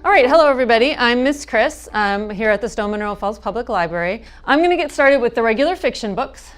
All right, hello everybody. I'm Miss Chris. I'm here at the Stow-Munroe Falls Public Library. I'm going to get started with the regular fiction books.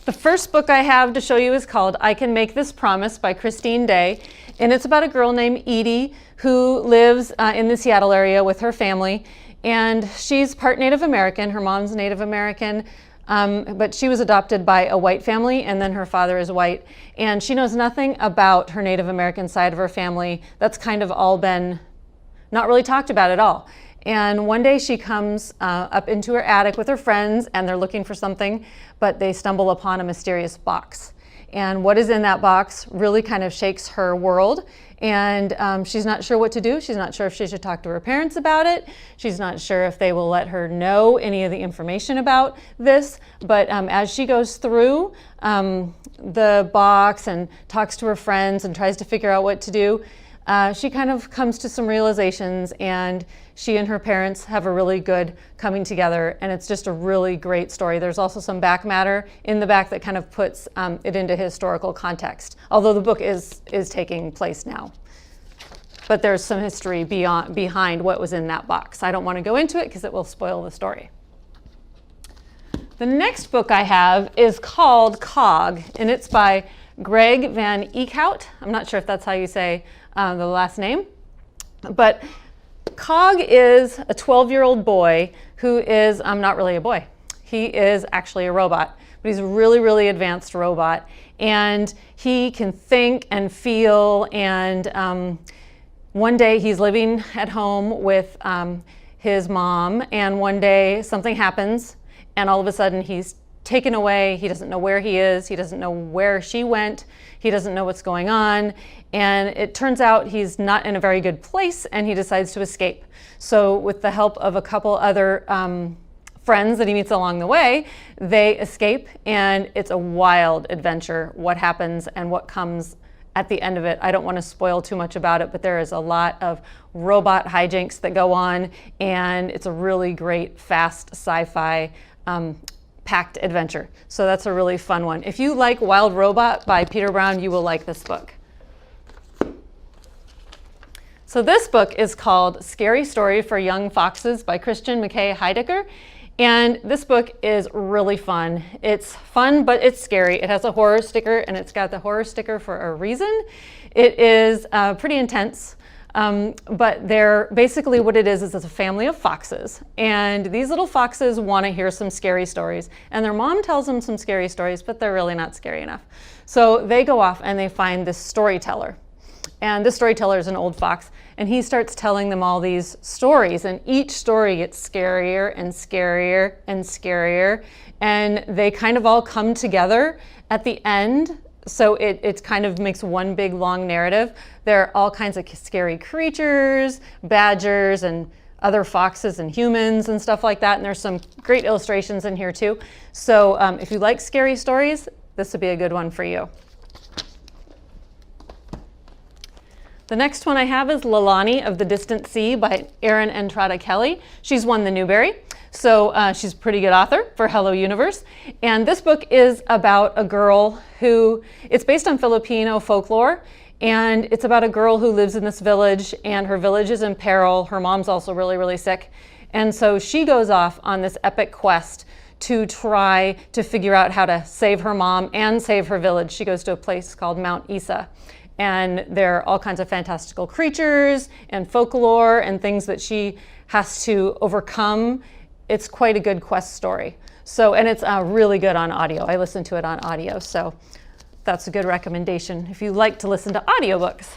The first book I have to show you is called I Can Make This Promise by Christine Day, and it's about a girl named Edie who lives in the Seattle area with her family, and she's part Native American. Her mom's Native American, but she was adopted by a white family, and then her father is white, and she knows nothing about her Native American side of her family. That's kind of all been not really talked about at all. And one day she comes up into her attic with her friends, and they're looking for something, but they stumble upon a mysterious box. And what is in that box really kind of shakes her world, and she's not sure what to do. She's not sure if she should talk to her parents about it. She's not sure if they will let her know any of the information about this, but as she goes through the box and talks to her friends and tries to figure out what to do, she kind of comes to some realizations, and she and her parents have a really good coming together, and it's just a really great story. There's also some back matter in the back that kind of puts it into historical context, although the book is taking place now. But there's some history behind what was in that box. I don't want to go into it because it will spoil the story. The next book I have is called Cog, and it's by Greg Van Eekhout. I'm not sure if that's how you say the last name, but Cog is a 12-year-old boy who is not really a boy. He is actually a robot, but he's a really, really advanced robot, and he can think and feel, and one day he's living at home with his mom, and one day something happens, and all of a sudden he's taken away. He doesn't know where he is. He doesn't know where she went. He doesn't know what's going on. And it turns out he's not in a very good place, and he decides to escape. So with the help of a couple other friends that he meets along the way, they escape, and it's a wild adventure, what happens and what comes at the end of it. I don't want to spoil too much about it, but there is a lot of robot hijinks that go on, and it's a really great, fast sci-fi packed adventure. So that's a really fun one. If you like Wild Robot by Peter Brown, you will like this book. So this book is called Scary Story for Young Foxes by Christian McKay Heidicker. And this book is really fun. It's fun, but it's scary. It has a horror sticker, and it's got the horror sticker for a reason. It is pretty intense. But they're basically what it is it's a family of foxes, and these little foxes want to hear some scary stories, and their mom tells them some scary stories, but they're really not scary enough. So they go off and they find this storyteller, and this storyteller is an old fox, and he starts telling them all these stories, and each story gets scarier and scarier and scarier, and they kind of all come together at the end. So it kind of makes one big long narrative. There are all kinds of scary creatures, badgers, and other foxes and humans and stuff like that. And there's some great illustrations in here too. So if you like scary stories, this would be a good one for you. The next one I have is Lalani of the Distant Sea by Erin Entrada Kelly. She's won the Newbery. So she's a pretty good author for Hello Universe. And this book is about a girl who, it's based on Filipino folklore, and it's about a girl who lives in this village, and her village is in peril. Her mom's also really, really sick. And so she goes off on this epic quest to try to figure out how to save her mom and save her village. She goes to a place called Mount Isa. And there are all kinds of fantastical creatures and folklore and things that she has to overcome. It's quite a good quest story. So, and it's really good on audio. I listened to it on audio, so that's a good recommendation if you like to listen to audiobooks.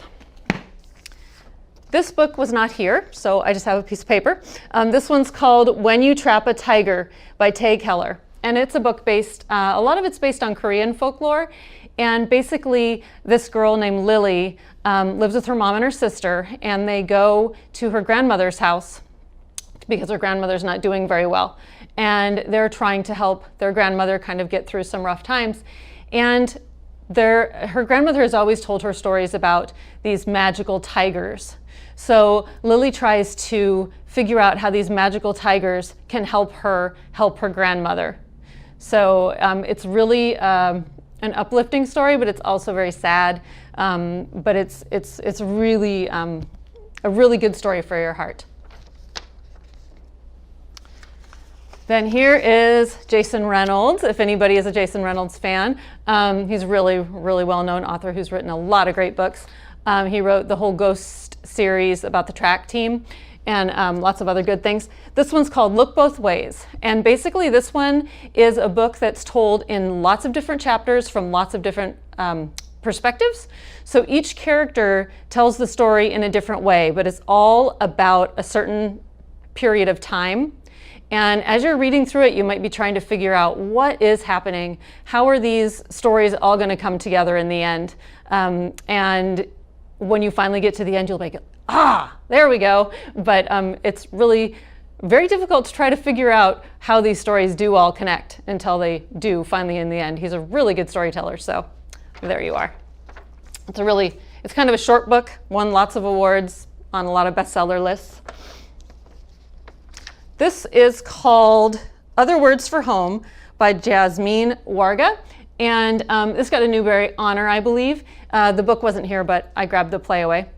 This book was not here, so I just have a piece of paper. This one's called When You Trap a Tiger by Keller. And it's a book based, a lot of it's based on Korean folklore. And basically, this girl named Lily lives with her mom and her sister, and they go to her grandmother's house because her grandmother's not doing very well. And they're trying to help their grandmother kind of get through some rough times. And her grandmother has always told her stories about these magical tigers. So Lily tries to figure out how these magical tigers can help her grandmother. So it's really an uplifting story, but it's also very sad. But it's really a really good story for your heart. Then here is Jason Reynolds, if anybody is a Jason Reynolds fan. He's a really, really well-known author who's written a lot of great books. He wrote the whole Ghost series about the track team and lots of other good things. This one's called Look Both Ways. And basically this one is a book that's told in lots of different chapters from lots of different perspectives. So each character tells the story in a different way, but it's all about a certain period of time. And as you're reading through it, you might be trying to figure out what is happening. How are these stories all going to come together in the end? And when you finally get to the end, you'll be like, there we go. But it's really very difficult to try to figure out how these stories do all connect until they do finally in the end. He's a really good storyteller, so there you are. It's kind of a short book, won lots of awards on a lot of bestseller lists. This is called Other Words for Home by Jasmine Warga, and this got a Newbery honor, I believe. The book wasn't here, but I grabbed the playaway.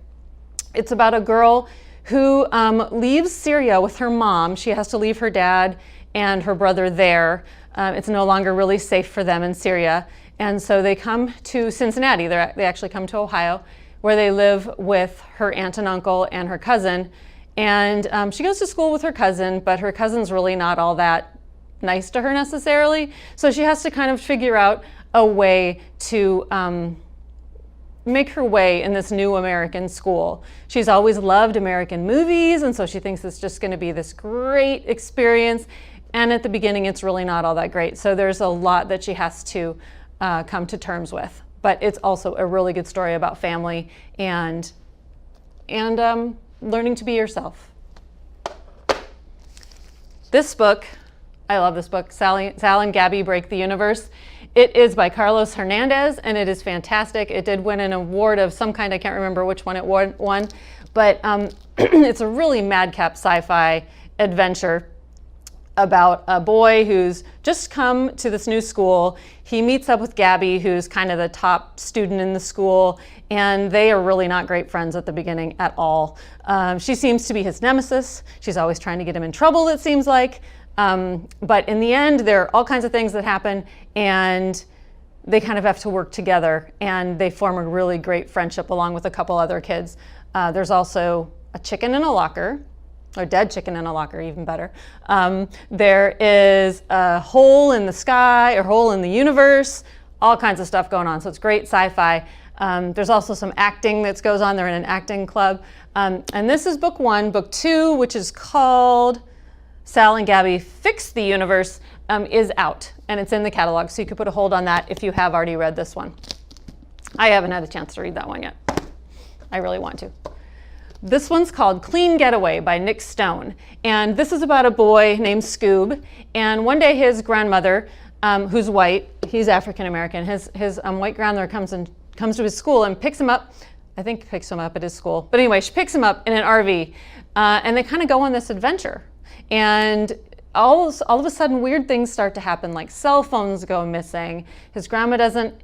It's about a girl who leaves Syria with her mom. She has to leave her dad and her brother there. It's no longer really safe for them in Syria, and so they come to Cincinnati. They actually come to Ohio, where they live with her aunt and uncle and her cousin. And she goes to school with her cousin, but her cousin's really not all that nice to her necessarily. So she has to kind of figure out a way to make her way in this new American school. She's always loved American movies, and so she thinks it's just going to be this great experience. And at the beginning, it's really not all that great. So there's a lot that she has to come to terms with. But it's also a really good story about family and learning to be yourself. This book, I love this book, Sal and Gabby Break the Universe. It is by Carlos Hernandez, and it is fantastic. It did win an award of some kind. I can't remember which one it won, but it's a really madcap sci-fi adventure about a boy who's just come to this new school. He meets up with Gabby, who's kind of the top student in the school, and they are really not great friends at the beginning at all. She seems to be his nemesis. She's always trying to get him in trouble, it seems like. But in the end, there are all kinds of things that happen, and they kind of have to work together, and they form a really great friendship along with a couple other kids. There's also a chicken in a locker, or dead chicken in a locker, even better. There is a hole in the sky, or hole in the universe, all kinds of stuff going on. So it's great sci-fi. There's also some acting that goes on. They're in an acting club. And this is book one. Book two, which is called Sal and Gabby Fix the Universe, is out, and it's in the catalog. So you could put a hold on that if you have already read this one. I haven't had a chance to read that one yet. I really want to. This one's called Clean Getaway by Nick Stone. And this is about a boy named Scoob. And one day his grandmother, who's white, he's African American, his white grandmother comes to his school and picks him up. I think picks him up at his school. But anyway, she picks him up in an RV. And they kind of go on this adventure. And all of a sudden, weird things start to happen, like cell phones go missing. His grandma doesn't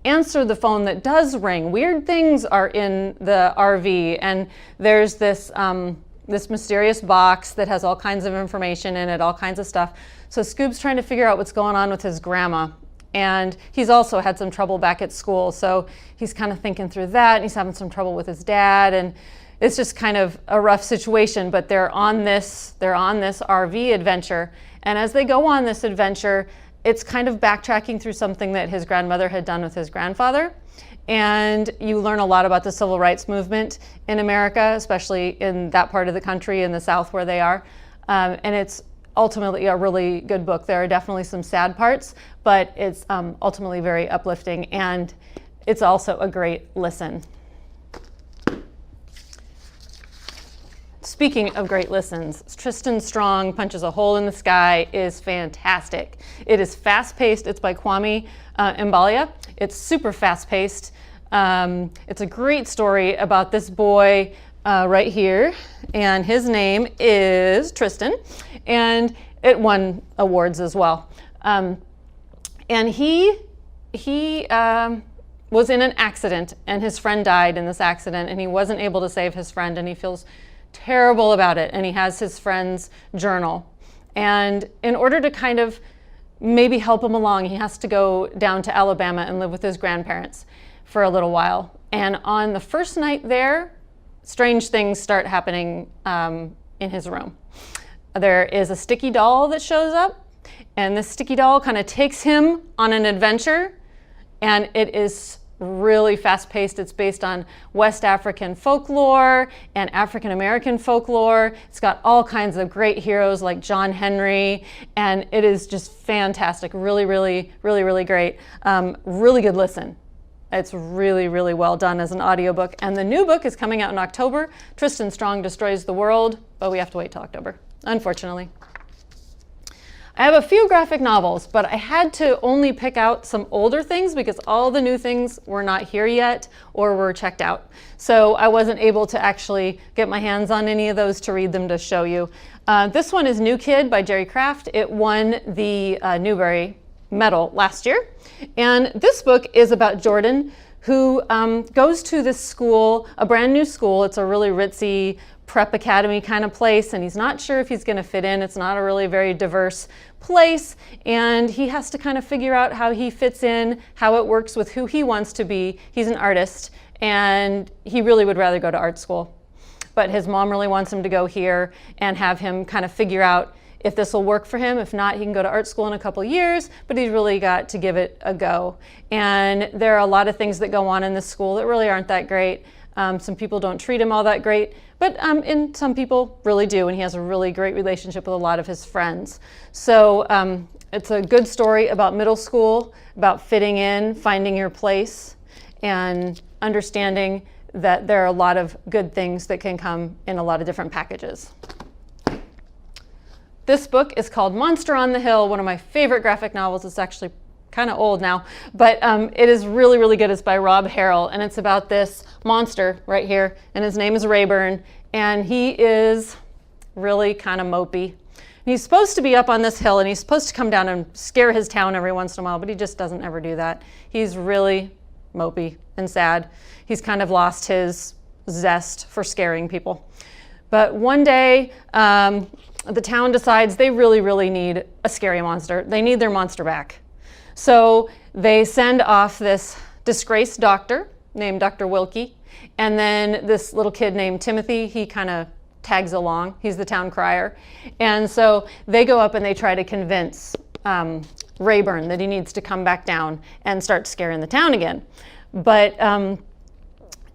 answer the phone that does ring. Weird things are in the RV, and there's this mysterious box that has all kinds of information in it, all kinds of stuff. So Scoob's trying to figure out what's going on with his grandma, and he's also had some trouble back at school, so he's kind of thinking through that, and he's having some trouble with his dad, and it's just kind of a rough situation. But they're on this RV adventure, and as they go on this adventure, it's kind of backtracking through something that his grandmother had done with his grandfather. And you learn a lot about the civil rights movement in America, especially in that part of the country, in the South where they are. And it's ultimately a really good book. There are definitely some sad parts, but it's ultimately very uplifting, and it's also a great listen. Speaking of great listens, Tristan Strong Punches a Hole in the Sky is fantastic. It is fast-paced. It's by Kwame Mbalia. It's super fast-paced. It's a great story about this boy right here, and his name is Tristan, and it won awards as well. And he was in an accident, and his friend died in this accident, and he wasn't able to save his friend, and he feels terrible about it, and he has his friend's journal. And in order to kind of maybe help him along, he has to go down to Alabama and live with his grandparents for a little while. And on the first night there, strange things start happening in his room. There is a sticky doll that shows up, and this sticky doll kind of takes him on an adventure, and it is really fast-paced. It's based on West African folklore and African American folklore. It's got all kinds of great heroes like John Henry, and it is just fantastic. Really, really, really, really great. Really good listen. It's really, really well done as an audiobook. And the new book is coming out in October. Tristan Strong Destroys the World, but we have to wait till October, unfortunately. I have a few graphic novels, but I had to only pick out some older things because all the new things were not here yet or were checked out. So I wasn't able to actually get my hands on any of those to read them to show you. This one is New Kid by Jerry Craft. It won the Newbery Medal last year. And this book is about Jordan, who goes to this school, a brand new school. It's a really ritzy prep academy kind of place, and he's not sure if he's going to fit in. It's not a really very diverse place, and he has to kind of figure out how he fits in, how it works with who he wants to be. He's an artist, and he really would rather go to art school. But his mom really wants him to go here and have him kind of figure out if this will work for him. If not, he can go to art school in a couple years, but he's really got to give it a go. And there are a lot of things that go on in this school that really aren't that great. Some people don't treat him all that great, but some people really do, and he has a really great relationship with a lot of his friends. So it's a good story about middle school, about fitting in, finding your place, and understanding that there are a lot of good things that can come in a lot of different packages. This book is called Monster on the Hill, one of my favorite graphic novels. It's actually kind of old now, but it is really, really good. It's by Rob Harrell, and it's about this monster right here, and his name is Rayburn, and he is really kind of mopey. And he's supposed to be up on this hill, and he's supposed to come down and scare his town every once in a while, but he just doesn't ever do that. He's really mopey and sad. He's kind of lost his zest for scaring people. But one day, the town decides they really, really need a scary monster. They need their monster back. So they send off this disgraced doctor named Dr. Wilkie, and then this little kid named Timothy, he kind of tags along. He's the town crier. And so they go up and they try to convince Rayburn that he needs to come back down and start scaring the town again. But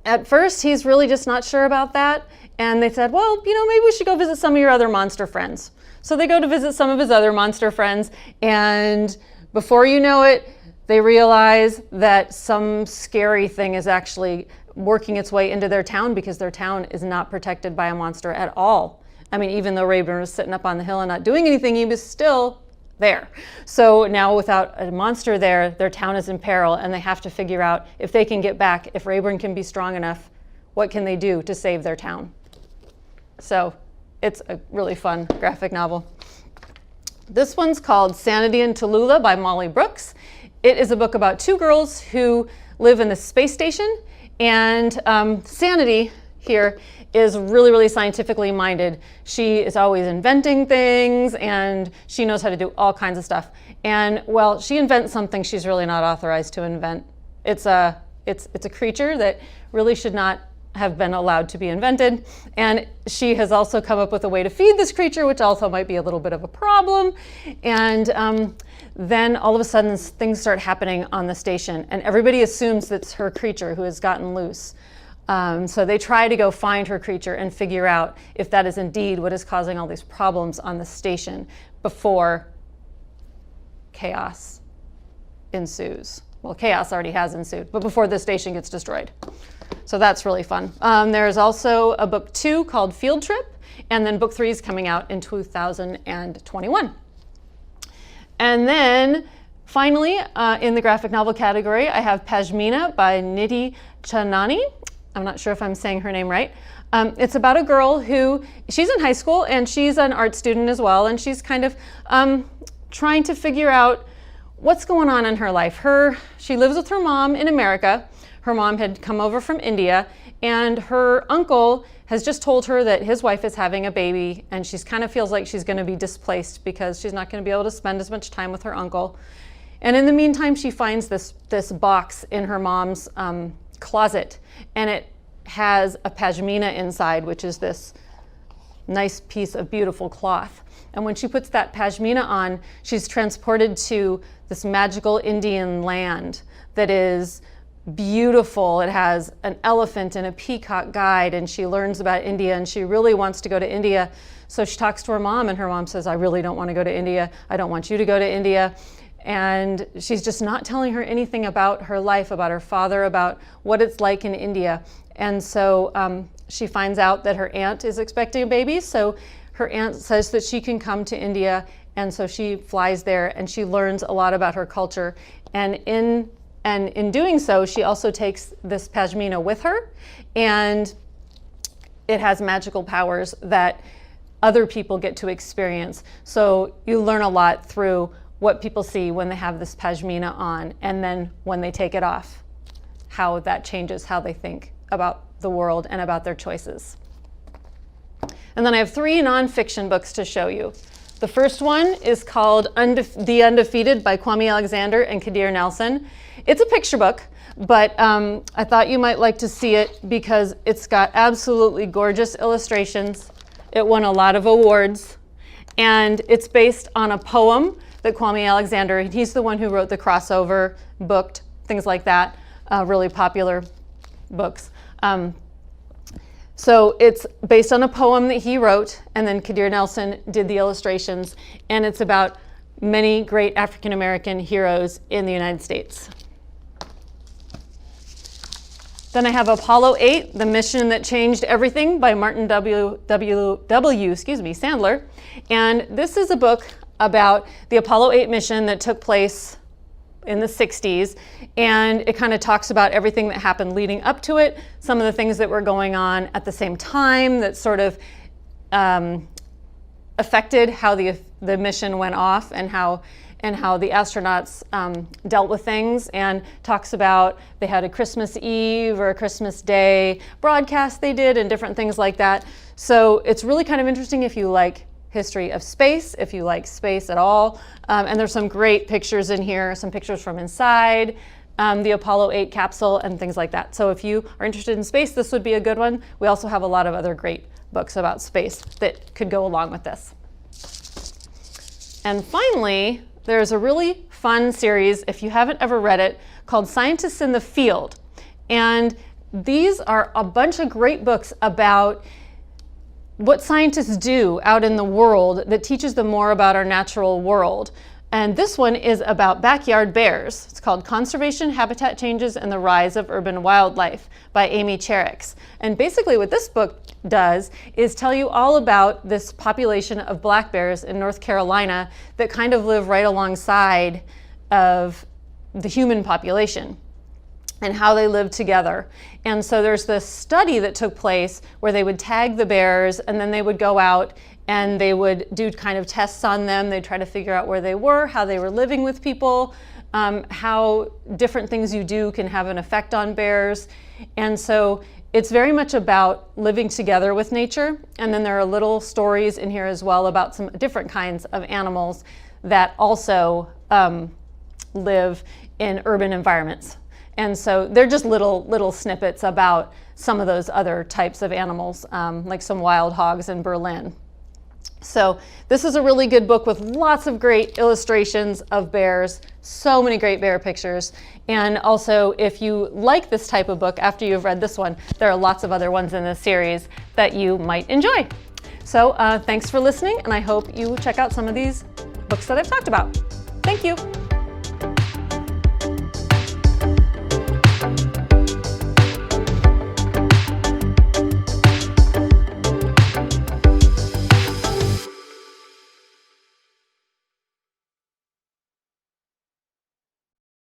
at first, he's really just not sure about that. And they said, well, maybe we should go visit some of your other monster friends. So they go to visit some of his other monster friends, and before you know it, they realize that some scary thing is actually working its way into their town because their town is not protected by a monster at all. I mean, even though Rayburn was sitting up on the hill and not doing anything, he was still there. So now without a monster there, their town is in peril, and they have to figure out if they can get back, if Rayburn can be strong enough, what can they do to save their town? So it's a really fun graphic novel. This one's called Sanity Tallulah by Molly Brooks. It is a book about two girls who live in the space station, and Sanity here is really, really scientifically minded. She is always inventing things, and she knows how to do all kinds of stuff. And well, she invents something she's really not authorized to invent. It's a creature that really should not have been allowed to be invented. And she has also come up with a way to feed this creature, which also might be a little bit of a problem. And then all of a sudden things start happening on the station, and everybody assumes that's her creature who has gotten loose. So they try to go find her creature and figure out if that is indeed what is causing all these problems on the station before chaos ensues. Well, chaos already has ensued, but before the station gets destroyed. So that's really fun. There's also a book 2 called Field Trip, and then book 3 is coming out in 2021. And then finally, in the graphic novel category, I have Pashmina by Nidhi Chanani. I'm not sure if I'm saying her name right. It's about a girl she's in high school, and she's an art student as well, and she's kind of trying to figure out what's going on in her life. She lives with her mom in America. Her mom had come over from India, and her uncle has just told her that his wife is having a baby, and she kind of feels like she's going to be displaced because she's not going to be able to spend as much time with her uncle. And in the meantime, she finds this box in her mom's closet, and it has a pashmina inside, which is this nice piece of beautiful cloth. And when she puts that pashmina on, she's transported to this magical Indian land that is beautiful. It has an elephant and a peacock guide, and she learns about India, and she really wants to go to India. So she talks to her mom, and her mom says, I really don't want to go to India. I don't want you to go to India. And she's just not telling her anything about her life, about her father, about what it's like in India. And so she finds out that her aunt is expecting a baby. So her aunt says that she can come to India. And so she flies there, and she learns a lot about her culture. And in doing so, she also takes this pashmina with her, and it has magical powers that other people get to experience. So you learn a lot through what people see when they have this pashmina on, and then when they take it off, how that changes how they think about the world and about their choices. And then I have 3 nonfiction books to show you. The first one is called The Undefeated by Kwame Alexander and Kadir Nelson. It's a picture book, but I thought you might like to see it because it's got absolutely gorgeous illustrations. It won a lot of awards, and it's based on a poem that Kwame Alexander, he's the one who wrote the crossover book, things like that, really popular books. So it's based on a poem that he wrote, and then Kadir Nelson did the illustrations, and it's about many great African-American heroes in the United States. Then I have Apollo 8, The Mission That Changed Everything by Martin Sandler. And this is a book about the Apollo 8 mission that took place in the 60s. And it kind of talks about everything that happened leading up to it, some of the things that were going on at the same time that sort of affected how the mission went off, and how the astronauts dealt with things, and talks about they had a Christmas Eve or a Christmas Day broadcast they did and different things like that. So it's really kind of interesting if you like history of space, if you like space at all. And there's some great pictures in here, some pictures from inside the Apollo 8 capsule and things like that. So if you are interested in space, this would be a good one. We also have a lot of other great books about space that could go along with this. And finally, there's a really fun series, if you haven't ever read it, called Scientists in the Field. And these are a bunch of great books about what scientists do out in the world that teaches them more about our natural world. And this one is about backyard bears. It's called Conservation, Habitat Changes, and the Rise of Urban Wildlife by Amy Cherrix. And basically what this book does is tell you all about this population of black bears in North Carolina that kind of live right alongside of the human population and how they live together. And so there's this study that took place where they would tag the bears, and then they would go out and they would do kind of tests on them. They'd try to figure out where they were, how they were living with people, how different things you do can have an effect on bears. And so it's very much about living together with nature. And then there are little stories in here as well about some different kinds of animals that also live in urban environments. And so they're just little snippets about some of those other types of animals, like some wild hogs in Berlin. So this is a really good book with lots of great illustrations of bears, so many great bear pictures. And also, if you like this type of book after you've read this one, there are lots of other ones in this series that you might enjoy. So thanks for listening, and I hope you check out some of these books that I've talked about. Thank you.